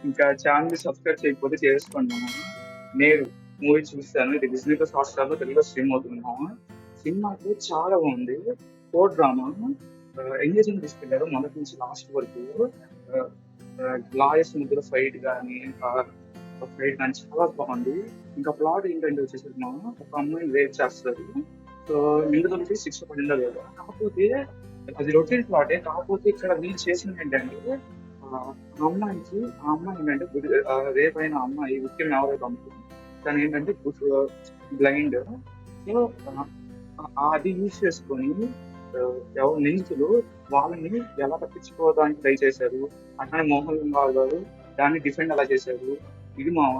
ఇంకా channel subscribe చేయకపోతే చేసుకోండి మామ. నేను మూవీ చూస్తాను. ఇది డిస్నీ ప్లస్ హాట్‌స్టార్ లో తెలుగులో స్ట్రీమ్ అవుతుంది మామ. సినిమా అయితే చాలా బాగుంది. Core drama. ఎంగేజింగ్ తీసుకెళ్లారు మొదటి నుంచి లాస్ట్ వరకు. లాయర్స్ మధ్యలో ఫైట్ కానీ ఫైట్ కానీ చాలా బాగుంది. ఇంకా ప్లాట్ ఏంటంటే వచ్చేసరికి మామ, ఒక అమ్మాయిని రేప్ చేస్తారు. సో నిందితులకి శిక్ష పడిందో లేదో, కాకపోతే అది రొటీన్ ప్లాటే. కాకపోతే ఇక్కడ వీళ్ళు చేసింది ఏంటంటే, ఆ అమ్మాయి ఏంటంటే రేప్ అయిన అమ్మాయి విక్టిమ్ ఎవరైతే అమ్మాయి తను ఏంటంటే బ్లైండ్. సో అది యూజ్ చేసుకొని ఎవరు నిందితులు వాళ్ళని ఎలా తప్పించుకోవడానికి ట్రై చేశారు. అట్లానే మోహన్ లాల్ గారు దాన్ని డిఫెండ్ ఎలా చేశారు. ఇది మావ,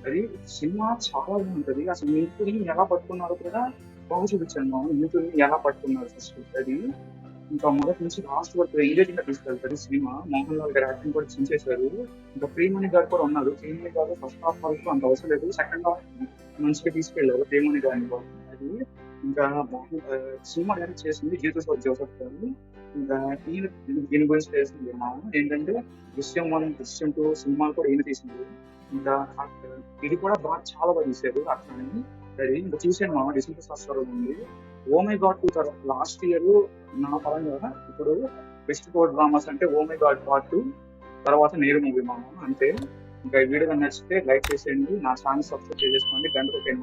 అది సినిమా చాలా బాగుంటది. అసలు నిందితుల్ని ఎలా పట్టుకున్నారో కూడా బాగా చూపించాను మామ. నిందితుల్ని ఎలా పట్టుకున్నారు ఫస్ట్ అది. ఇంకా మొదటి నుంచి లాస్ట్ వరకు ఎంగేజింగ్ గా తీసుకెళ్తారు సినిమా. మోహన్ లాల్ గారి యాక్టింగ్ కూడా చించేశారు. ఇంకా ప్రియమణి గారు కూడా ఉన్నారు. ప్రియమణి గారు ఫస్ట్ హాఫ్ వరకు అంత అవసరం లేదు, సెకండ్ హాఫ్ మంచిగా తీసుకెళ్లారు ప్రియమణి గారిని కూడా. అది ఇంకా సినిమా డైరెక్ట్ చేసింది జోసఫ్ గారు. ఇంకా ఈయన దీని గురించి తెలిసింది మామ ఏంటంటే, దృశ్యం 1, దృశ్యం 2 సినిమాలు కూడా ఈయన తీసింది. ఇంకా ఇది కూడా బాగా చాలా బాగా తీశారు అట్లానే. అది ఇంకా చూసాను మామ, డిసెంబర్ ఫస్ట్ ఉంది. ఓ మై గాడ్ 2 తర్వాత లాస్ట్ ఇయర్ నా పరంగా ఇప్పుడు బెస్ట్ కోడ్ డ్రామాస్ అంటే ఓ మై గాడ్ పార్ట్ 2 తర్వాత నేరు మూవీ మామ అంతే. ఇంకా ఈ వీడియో నచ్చితే లైక్ చేసేయండి, నా ఛానల్ సబ్స్క్రైబ్ చేసుకోండి, గంట కొట్టేయండి.